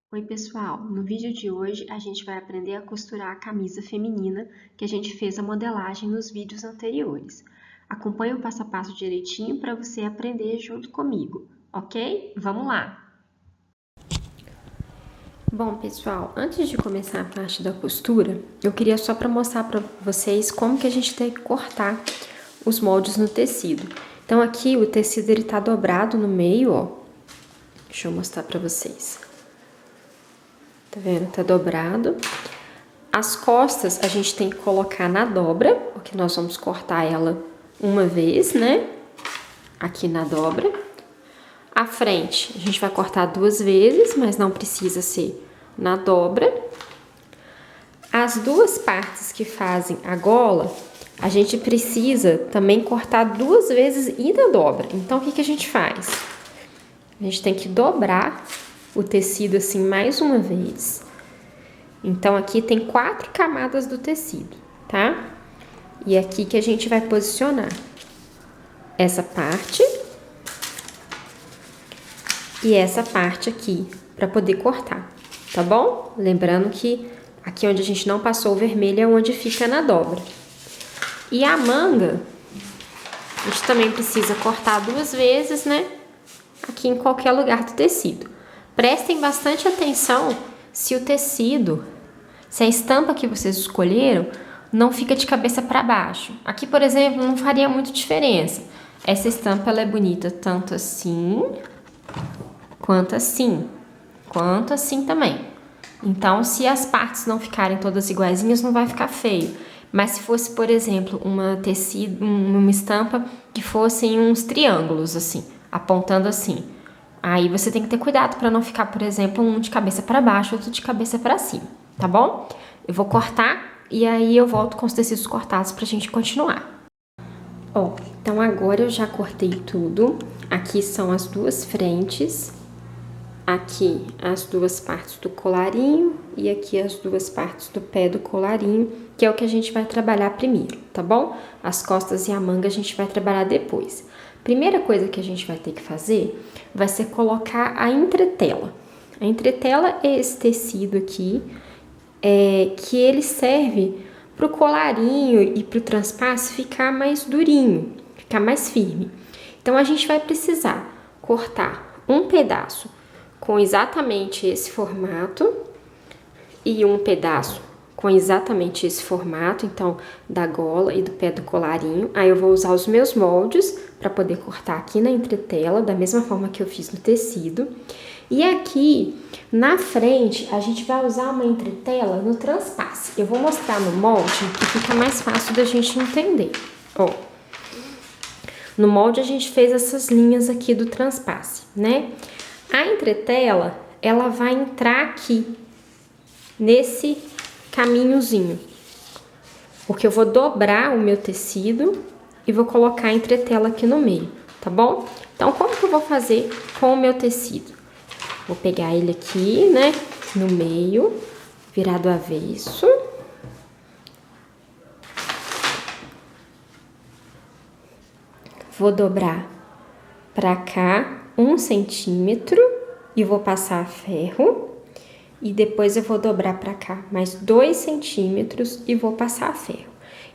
Oi pessoal, no vídeo de hoje a gente vai aprender a costurar a camisa feminina que a gente fez a modelagem nos vídeos anteriores. Acompanhe o passo a passo direitinho para você aprender junto comigo, ok? Vamos lá! Bom pessoal, antes de começar a parte da costura, eu queria só para mostrar para vocês como que a gente tem que cortar os moldes no tecido. Então aqui o tecido ele tá dobrado no meio, ó. Deixa eu mostrar para vocês. Tá vendo? Tá dobrado. As costas a gente tem que colocar na dobra, porque nós vamos cortar ela uma vez, né? Aqui na dobra. A frente a gente vai cortar duas vezes, mas não precisa ser na dobra. As duas partes que fazem a gola, a gente precisa também cortar duas vezes e na dobra. Então, o que que a gente faz? A gente tem que dobrar o tecido assim mais uma vez. Então, aqui tem 4 camadas do tecido, tá? E é aqui que a gente vai posicionar essa parte e essa parte aqui, para poder cortar, tá bom? Lembrando que aqui onde a gente não passou o vermelho é onde fica na dobra. E a manga, a gente também precisa cortar duas vezes, né? Aqui em qualquer lugar do tecido. Prestem bastante atenção se o tecido, se a estampa que vocês escolheram não fica de cabeça para baixo. Aqui, por exemplo, não faria muita diferença. Essa estampa ela é bonita tanto assim, quanto assim também. Então, se as partes não ficarem todas iguaizinhas, não vai ficar feio. Mas se fosse, por exemplo, uma estampa que fossem uns triângulos assim, apontando assim, aí você tem que ter cuidado para não ficar, por exemplo, um de cabeça para baixo, outro de cabeça para cima, tá bom? Eu vou cortar e aí eu volto com os tecidos cortados pra gente continuar. Ó, então agora eu já cortei tudo. Aqui são as duas frentes. Aqui as duas partes do colarinho e aqui as duas partes do pé do colarinho, que é o que a gente vai trabalhar primeiro, tá bom? As costas e a manga a gente vai trabalhar depois. Primeira coisa que a gente vai ter que fazer vai ser colocar a entretela. A entretela é esse tecido aqui, que ele serve pro colarinho e pro transpasse ficar mais durinho, ficar mais firme. Então, a gente vai precisar cortar um pedaço com exatamente esse formato e um pedaço com exatamente esse formato, então, da gola e do pé do colarinho. Aí eu vou usar os meus moldes para poder cortar aqui na entretela, da mesma forma que eu fiz no tecido. E aqui, na frente, a gente vai usar uma entretela no transpasse. Eu vou mostrar no molde que fica mais fácil da gente entender. Ó, no molde a gente fez essas linhas aqui do transpasse, né? A entretela, ela vai entrar aqui, nesse caminhozinho, porque eu vou dobrar o meu tecido e vou colocar a entretela aqui no meio, tá bom? Então, como que eu vou fazer com o meu tecido? Vou pegar ele aqui, né, no meio, virar do avesso. Vou dobrar pra cá 1 centímetro e vou passar ferro. E depois eu vou dobrar pra cá mais 2 centímetros e vou passar ferro.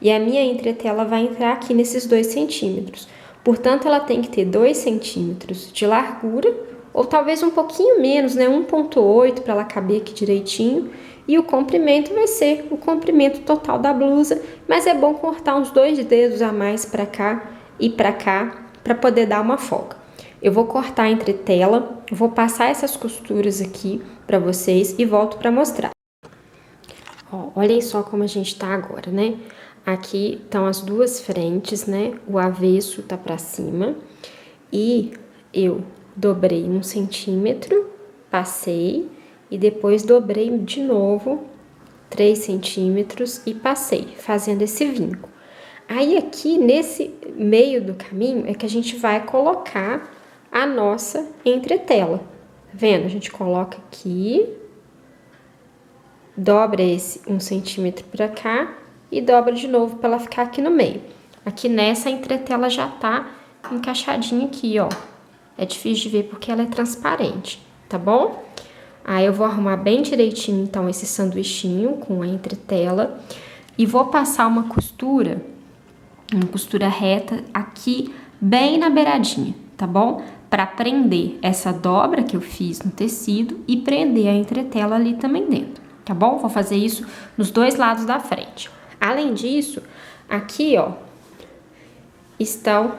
E a minha entretela vai entrar aqui nesses 2 centímetros. Portanto, ela tem que ter 2 centímetros de largura, ou talvez um pouquinho menos, né? 1,8 para ela caber aqui direitinho. E o comprimento vai ser o comprimento total da blusa, mas é bom cortar uns 2 dedos a mais para cá e para cá, para poder dar uma folga. Eu vou cortar a entretela, vou passar essas costuras aqui para vocês e volto para mostrar. Ó, olhem só como a gente tá agora, né? Aqui estão as duas frentes, né? O avesso tá para cima e eu dobrei 1 centímetro, passei e depois dobrei de novo 3 centímetros e passei, fazendo esse vinco. Aí aqui nesse meio do caminho é que a gente vai colocar a nossa entretela. Tá vendo? A gente coloca aqui, dobra esse 1 centímetro pra cá e dobra de novo para ela ficar aqui no meio. Aqui nessa a entretela já tá encaixadinha aqui, ó. É difícil de ver porque ela é transparente, tá bom? Aí eu vou arrumar bem direitinho, então, esse sanduichinho com a entretela e vou passar uma costura reta aqui bem na beiradinha, tá bom? Para prender essa dobra que eu fiz no tecido e prender a entretela ali também dentro, tá bom? Vou fazer isso nos dois lados da frente. Além disso, aqui, ó, estão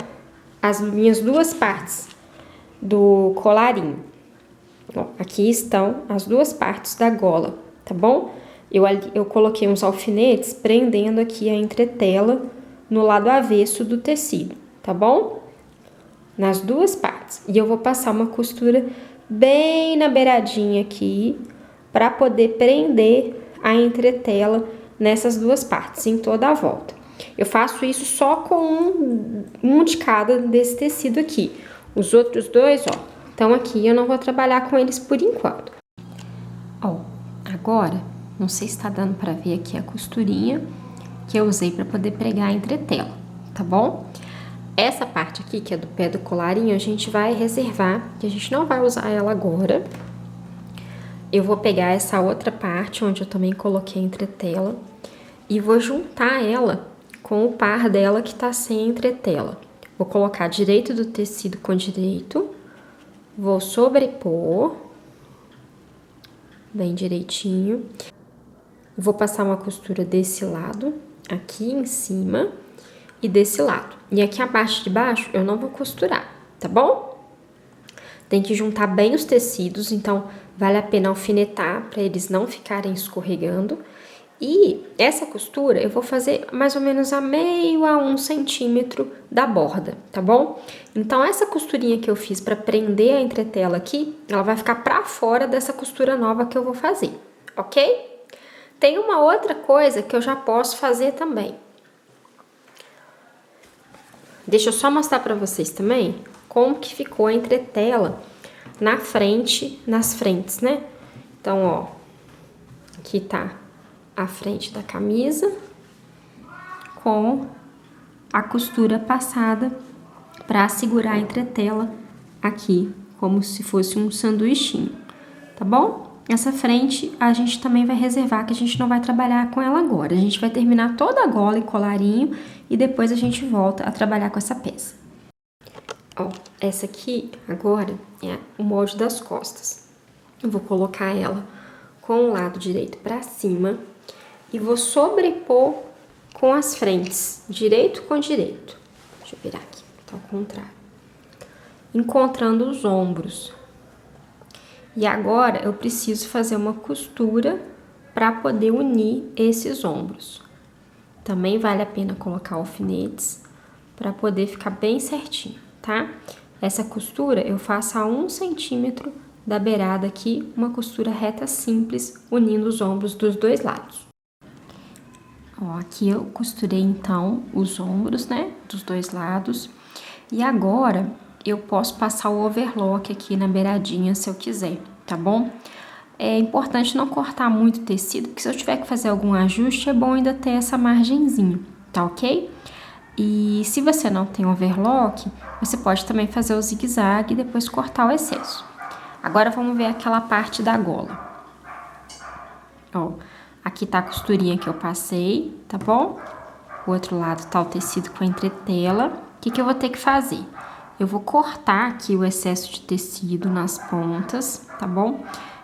as minhas duas partes do colarinho. Ó, aqui estão as duas partes da gola, tá bom? Eu coloquei uns alfinetes prendendo aqui a entretela no lado avesso do tecido, tá bom? Nas duas partes. E eu vou passar uma costura bem na beiradinha aqui, para poder prender a entretela nessas duas partes, em toda a volta. Eu faço isso só com um de cada desse tecido aqui. Os outros dois, ó, estão aqui, eu não vou trabalhar com eles por enquanto. Ó, agora, não sei se tá dando pra ver aqui a costurinha que eu usei pra poder pregar a entretela, tá bom? Essa parte aqui, que é do pé do colarinho, a gente vai reservar, que a gente não vai usar ela agora. Eu vou pegar essa outra parte, onde eu também coloquei a entretela, e vou juntar ela com o par dela que tá sem entretela. Vou colocar direito do tecido com direito, vou sobrepor bem direitinho. Vou passar uma costura desse lado, aqui em cima, e desse lado. E aqui abaixo de baixo eu não vou costurar, tá bom? Tem que juntar bem os tecidos, então vale a pena alfinetar para eles não ficarem escorregando. E essa costura eu vou fazer mais ou menos a meio a 1 centímetro da borda, tá bom? Então essa costurinha que eu fiz para prender a entretela aqui, ela vai ficar para fora dessa costura nova que eu vou fazer, ok? Tem uma outra coisa que eu já posso fazer também. Deixa eu só mostrar para vocês também como que ficou a entretela na frente, nas frentes, né? Então, ó, aqui tá a frente da camisa com a costura passada para segurar a entretela aqui, como se fosse um sanduichinho, tá bom? Essa frente a gente também vai reservar, que a gente não vai trabalhar com ela agora. A gente vai terminar toda a gola e colarinho e depois a gente volta a trabalhar com essa peça. Ó, essa aqui agora é o molde das costas. Eu vou colocar ela com o lado direito para cima e vou sobrepor com as frentes, direito com direito. Deixa eu virar aqui, tá ao contrário. Encontrando os ombros. E agora eu preciso fazer uma costura para poder unir esses ombros. Também vale a pena colocar alfinetes para poder ficar bem certinho, tá? Essa costura eu faço a 1 centímetro da beirada aqui, uma costura reta simples, unindo os ombros dos dois lados. Ó, aqui eu costurei então os ombros, né, dos dois lados. E agora eu posso passar o overlock aqui na beiradinha se eu quiser, tá bom? É importante não cortar muito tecido, porque se eu tiver que fazer algum ajuste, é bom ainda ter essa margenzinha, tá ok? E se você não tem overlock, você pode também fazer o zigue-zague e depois cortar o excesso. Agora vamos ver aquela parte da gola. Ó, aqui tá a costurinha que eu passei, tá bom? O outro lado tá o tecido com a entretela. O que que eu vou ter que fazer? Eu vou cortar aqui o excesso de tecido nas pontas, tá bom?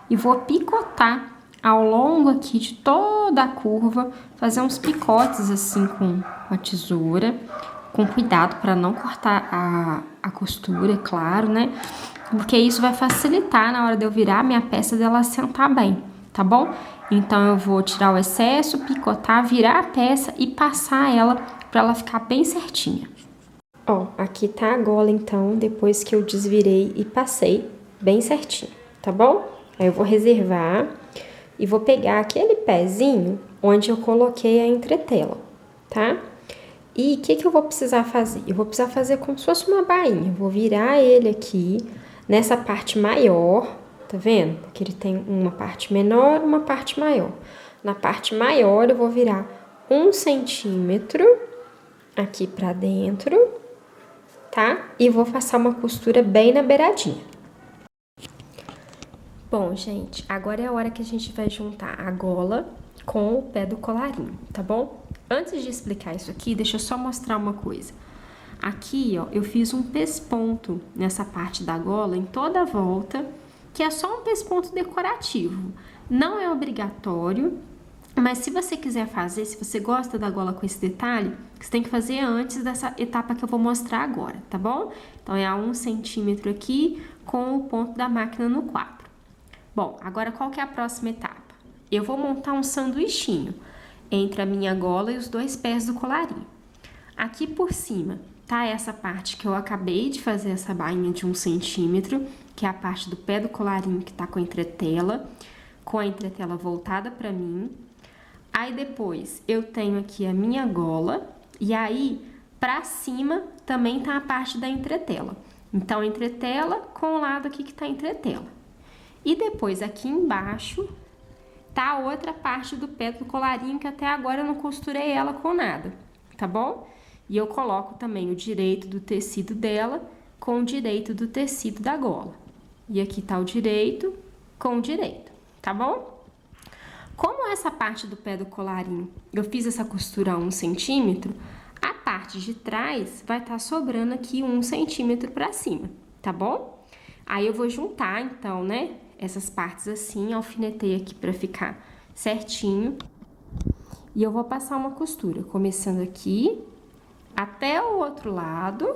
E vou picotar ao longo aqui de toda a curva, fazer uns picotes assim com a tesoura, com cuidado para não cortar a costura, é claro, né? Porque isso vai facilitar na hora de eu virar a minha peça dela assentar bem, tá bom? Então eu vou tirar o excesso, picotar, virar a peça e passar ela para ela ficar bem certinha. Ó, aqui tá a gola, então, depois que eu desvirei e passei bem certinho, tá bom? Aí eu vou reservar e vou pegar aquele pezinho onde eu coloquei a entretela, tá? E o que que eu vou precisar fazer? Eu vou precisar fazer como se fosse uma bainha. Eu vou virar ele aqui nessa parte maior, tá vendo? Que ele tem uma parte menor e uma parte maior. Na parte maior eu vou virar 1 centímetro aqui pra dentro, tá? E vou passar uma costura bem na beiradinha. Bom, gente, agora é a hora que a gente vai juntar a gola com o pé do colarinho, tá bom? Antes de explicar isso aqui, deixa eu só mostrar uma coisa. Aqui, ó, eu fiz um pesponto nessa parte da gola em toda a volta, que é só um pesponto decorativo. Não é obrigatório, mas se você quiser fazer, se você gosta da gola com esse detalhe, você tem que fazer antes dessa etapa que eu vou mostrar agora, tá bom? Então, é a 1 centímetro aqui com o ponto da máquina no quadro. Bom, agora qual que é a próxima etapa? Eu vou montar um sanduichinho entre a minha gola e os dois pés do colarinho. Aqui por cima tá essa parte que eu acabei de fazer essa bainha de 1 centímetro, que é a parte do pé do colarinho que tá com a entretela voltada pra mim. Aí depois eu tenho aqui a minha gola e aí pra cima também tá a parte da entretela. Então, entretela com o lado aqui que tá entretela. E depois aqui embaixo tá a outra parte do pé do colarinho que até agora eu não costurei ela com nada, tá bom? E eu coloco também o direito do tecido dela com o direito do tecido da gola. E aqui tá o direito com o direito, tá bom? Como essa parte do pé do colarinho eu fiz essa costura a 1 centímetro, a parte de trás vai estar sobrando aqui 1 centímetro pra cima, tá bom? Aí eu vou juntar, então, né, essas partes assim, alfinetei aqui pra ficar certinho. E eu vou passar uma costura, começando aqui, até o outro lado,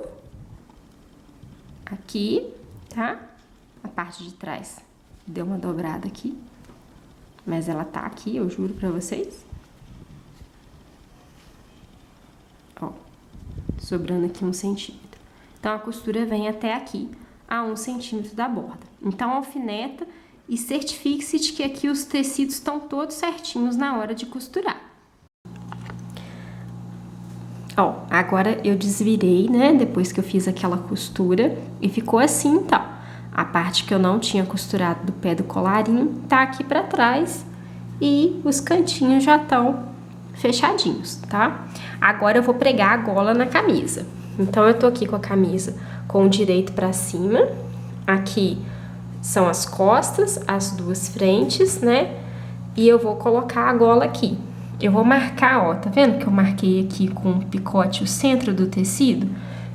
aqui, tá? A parte de trás deu uma dobrada aqui, mas ela tá aqui, eu juro pra vocês. Ó, sobrando aqui 1 centímetro. Então, a costura vem até aqui, a 1 centímetro da borda. Então, alfineta e certifique-se de que aqui os tecidos estão todos certinhos na hora de costurar. Ó, agora eu desvirei, né, depois que eu fiz aquela costura, e ficou assim, então. A parte que eu não tinha costurado do pé do colarinho tá aqui pra trás e os cantinhos já estão fechadinhos, tá? Agora eu vou pregar a gola na camisa. Então, eu tô aqui com a camisa com o direito pra cima. Aqui são as costas, as duas frentes, né? E eu vou colocar a gola aqui. Eu vou marcar, ó, tá vendo que eu marquei aqui com o picote o centro do tecido?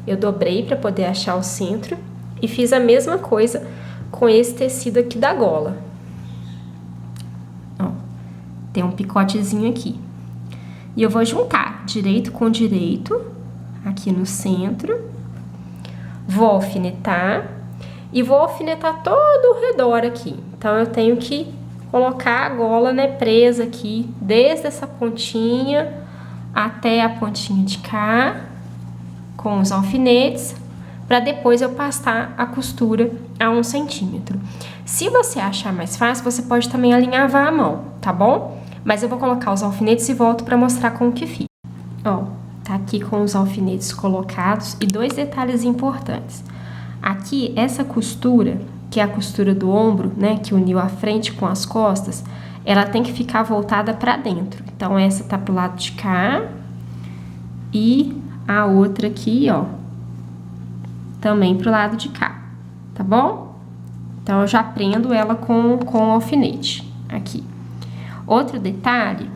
Eu dobrei pra poder achar o centro e fiz a mesma coisa com esse tecido aqui da gola. Ó, tem um picotezinho aqui. E eu vou juntar direito com direito, aqui no centro. Vou alfinetar e vou alfinetar todo o redor aqui. Então, eu tenho que colocar a gola, né, presa aqui, desde essa pontinha até a pontinha de cá, com os alfinetes, para depois eu passar a costura a 1 centímetro. Se você achar mais fácil, você pode também alinhavar a mão, tá bom? Mas eu vou colocar os alfinetes e volto para mostrar como que fica. Ó, tá aqui com os alfinetes colocados e dois detalhes importantes. Aqui, essa costura, que é a costura do ombro, né, que uniu a frente com as costas, ela tem que ficar voltada para dentro. Então, essa tá pro lado de cá e a outra aqui, ó, também pro lado de cá, tá bom? Então, eu já prendo ela com o alfinete aqui. Outro detalhe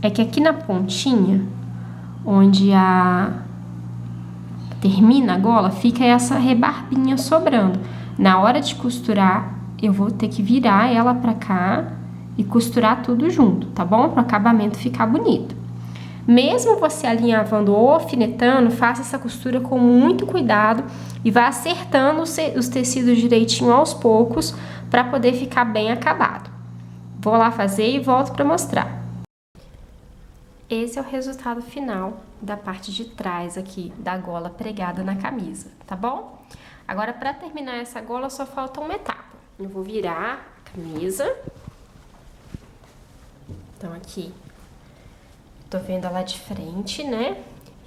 é que aqui na pontinha, onde termina a gola, fica essa rebarbinha sobrando. Na hora de costurar, eu vou ter que virar ela pra cá e costurar tudo junto, tá bom? Para o acabamento ficar bonito. Mesmo você alinhavando ou alfinetando, faça essa costura com muito cuidado e vá acertando os tecidos direitinho aos poucos para poder ficar bem acabado. Vou lá fazer e volto para mostrar. Esse é o resultado final da parte de trás aqui da gola pregada na camisa, tá bom? Agora, para terminar essa gola, só falta uma etapa. Eu vou virar a camisa. Então, aqui, tô vendo ela de frente, né?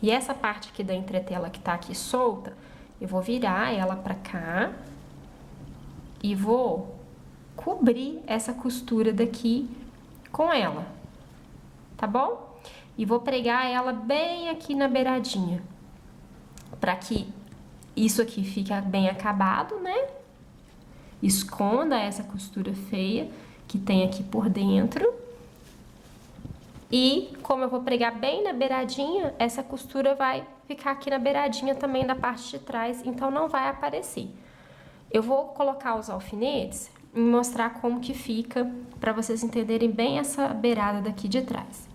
E essa parte aqui da entretela que tá aqui solta, eu vou virar ela pra cá e vou cobrir essa costura daqui com ela, tá bom? E vou pregar ela bem aqui na beiradinha, pra que isso aqui fique bem acabado, né? Esconda essa costura feia que tem aqui por dentro. E como eu vou pregar bem na beiradinha, essa costura vai ficar aqui na beiradinha também da parte de trás, então não vai aparecer. Eu vou colocar os alfinetes e mostrar como que fica, para vocês entenderem bem essa beirada daqui de trás.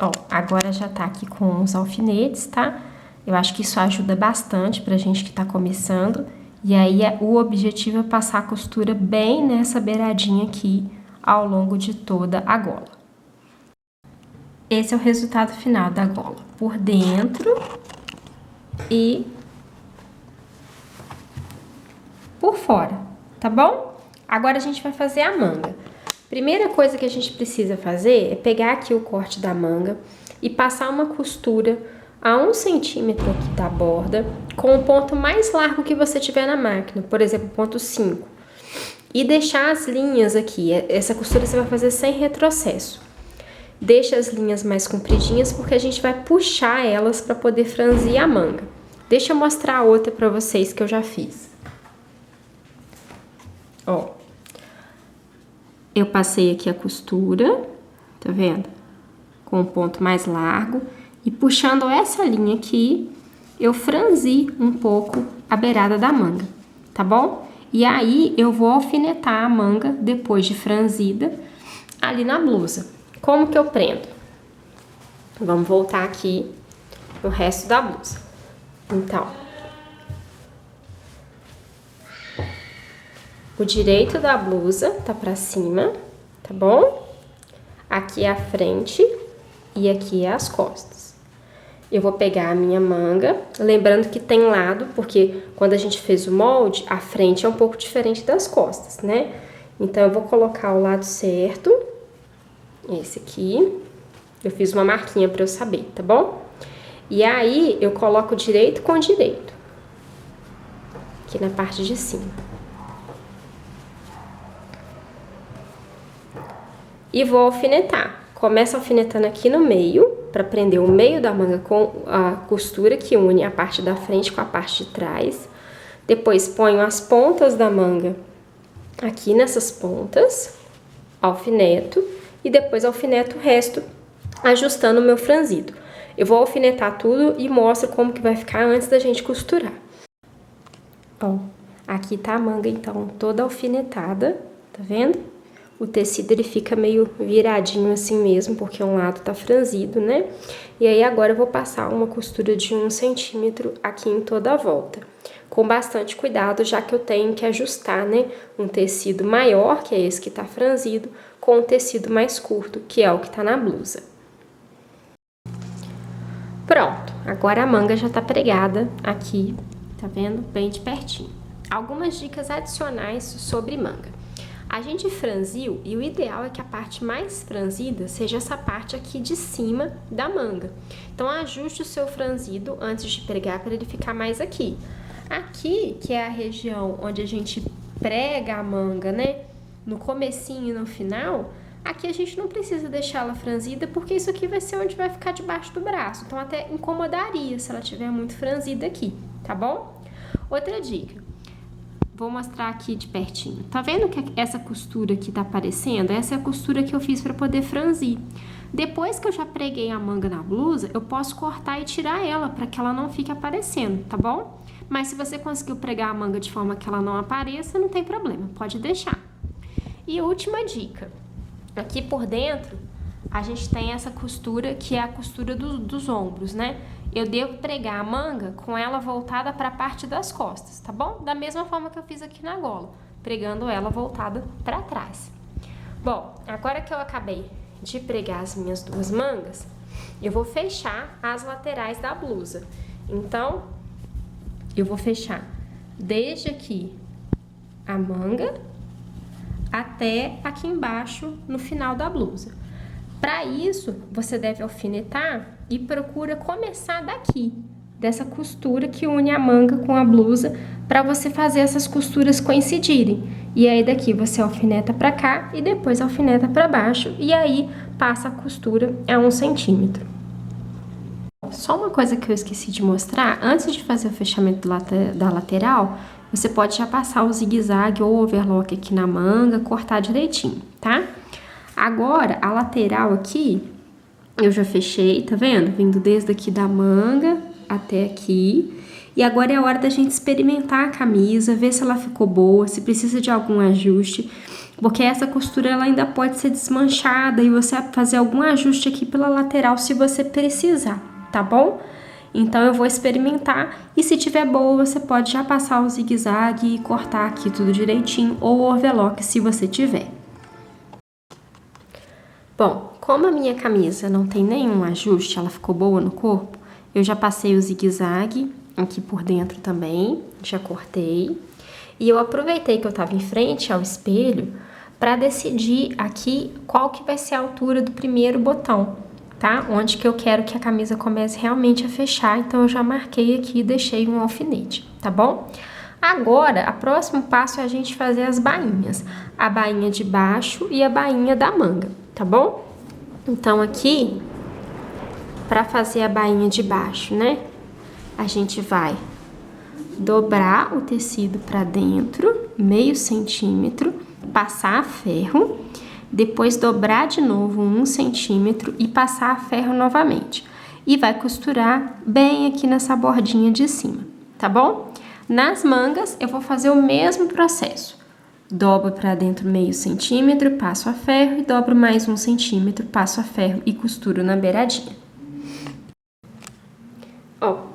Ó, agora já tá aqui com os alfinetes, tá? Eu acho que isso ajuda bastante pra gente que tá começando. E aí, o objetivo é passar a costura bem nessa beiradinha aqui, ao longo de toda a gola. Esse é o resultado final da gola, por dentro e por fora, tá bom? Agora a gente vai fazer a manga. Primeira coisa que a gente precisa fazer é pegar aqui o corte da manga e passar uma costura a 1 centímetro aqui da borda, com o ponto mais largo que você tiver na máquina, por exemplo, ponto 5. E deixar as linhas aqui, essa costura você vai fazer sem retrocesso. Deixa as linhas mais compridinhas, porque a gente vai puxar elas para poder franzir a manga. Deixa eu mostrar a outra para vocês que eu já fiz. Ó, eu passei aqui a costura, tá vendo? Com o ponto mais largo. E puxando essa linha aqui, eu franzi um pouco a beirada da manga, tá bom? E aí, eu vou alfinetar a manga, depois de franzida, ali na blusa. Como que eu prendo? Vamos voltar aqui no resto da blusa. Então, o direito da blusa tá pra cima, tá bom? Aqui é a frente e aqui é as costas. Eu vou pegar a minha manga, lembrando que tem lado, porque quando a gente fez o molde, a frente é um pouco diferente das costas, né? Então, eu vou colocar o lado certo, esse aqui. Eu fiz uma marquinha pra eu saber, tá bom? E aí, eu coloco direito com direito, aqui na parte de cima. E vou alfinetar. Começo alfinetando aqui no meio, para prender o meio da manga com a costura que une a parte da frente com a parte de trás. Depois ponho as pontas da manga aqui nessas pontas, alfineto, e depois alfineto o resto, ajustando o meu franzido. Eu vou alfinetar tudo e mostro como que vai ficar antes da gente costurar. Ó, aqui tá a manga, então, toda alfinetada, tá vendo? O tecido, ele fica meio viradinho assim mesmo, porque um lado tá franzido, né? E aí, agora eu vou passar uma costura de 1 centímetro aqui em toda a volta. Com bastante cuidado, já que eu tenho que ajustar, né? Um tecido maior, que é esse que tá franzido, com um tecido mais curto, que é o que tá na blusa. Pronto, agora a manga já tá pregada aqui, tá vendo? Bem de pertinho. Algumas dicas adicionais sobre manga. A gente franziu e o ideal é que a parte mais franzida seja essa parte aqui de cima da manga. Então, ajuste o seu franzido antes de pregar para ele ficar mais aqui. Aqui, que é a região onde a gente prega a manga, né? No comecinho e no final, aqui a gente não precisa deixar ela franzida, porque isso aqui vai ser onde vai ficar debaixo do braço. Então, até incomodaria se ela estiver muito franzida aqui, tá bom? Outra dica. Vou mostrar aqui de pertinho. Tá vendo que essa costura que tá aparecendo? Essa é a costura que eu fiz para poder franzir. Depois que eu já preguei a manga na blusa, eu posso cortar e tirar ela para que ela não fique aparecendo, tá bom? Mas se você conseguiu pregar a manga de forma que ela não apareça, não tem problema, pode deixar. E última dica. Aqui por dentro, a gente tem essa costura que é a costura dos ombros, né? Eu devo pregar a manga com ela voltada para a parte das costas, tá bom? Da mesma forma que eu fiz aqui na gola, pregando ela voltada para trás. Bom, agora que eu acabei de pregar as minhas duas mangas, eu vou fechar as laterais da blusa. Então, eu vou fechar desde aqui a manga até aqui embaixo no final da blusa. Para isso, você deve alfinetar e procura começar daqui, dessa costura que une a manga com a blusa, para você fazer essas costuras coincidirem. E aí daqui você alfineta para cá e depois alfineta para baixo, e aí passa a costura a 1 centímetro. só uma coisa que eu esqueci de mostrar, antes de fazer o fechamento da lateral, você pode já passar o zigue-zague ou overlock aqui na manga, cortar direitinho, tá? Agora, a lateral aqui, eu já fechei, tá vendo? Vindo desde aqui da manga até aqui. E agora é a hora da gente experimentar a camisa, ver se ela ficou boa, se precisa de algum ajuste, porque essa costura ela ainda pode ser desmanchada e você fazer algum ajuste aqui pela lateral se você precisar, tá bom? Então eu vou experimentar e se tiver boa você pode já passar o zigue-zague e cortar aqui tudo direitinho ou o overlock se você tiver. Bom, como a minha camisa não tem nenhum ajuste, ela ficou boa no corpo, eu já passei o zigue-zague aqui por dentro também, já cortei. E eu aproveitei que eu tava em frente ao espelho para decidir aqui qual que vai ser a altura do primeiro botão, tá? Onde que eu quero que a camisa comece realmente a fechar, então eu já marquei aqui e deixei um alfinete, tá bom? Agora, o próximo passo é a gente fazer as bainhas, a bainha de baixo e a bainha da manga, tá bom? Então aqui, para fazer a bainha de baixo, né? A gente vai dobrar o tecido para dentro, meio centímetro, passar a ferro, depois dobrar de novo 1 centímetro e passar a ferro novamente. E vai costurar bem aqui nessa bordinha de cima, tá bom? Nas mangas, eu vou fazer o mesmo processo. Dobro para dentro meio centímetro, passo a ferro e dobro mais 1 centímetro, passo a ferro e costuro na beiradinha. Ó.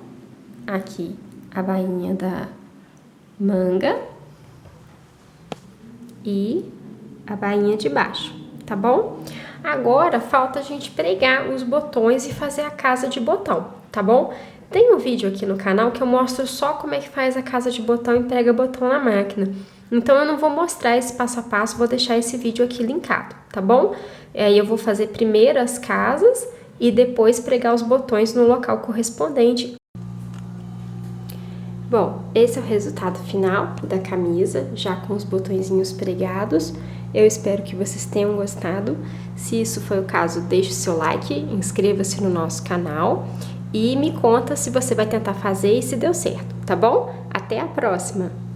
Aqui a bainha da manga e a bainha de baixo, tá bom? Agora falta a gente pregar os botões e fazer a casa de botão, tá bom? Tem um vídeo aqui no canal que eu mostro só como é que faz a casa de botão e prega botão na máquina. Então eu não vou mostrar esse passo a passo, vou deixar esse vídeo aqui linkado, tá bom? Aí eu vou fazer primeiro as casas e depois pregar os botões no local correspondente. Bom, esse é o resultado final da camisa, já com os botõezinhos pregados. Eu espero que vocês tenham gostado. Se isso foi o caso, deixe o seu like, inscreva-se no nosso canal e me conta se você vai tentar fazer e se deu certo, tá bom? Até a próxima!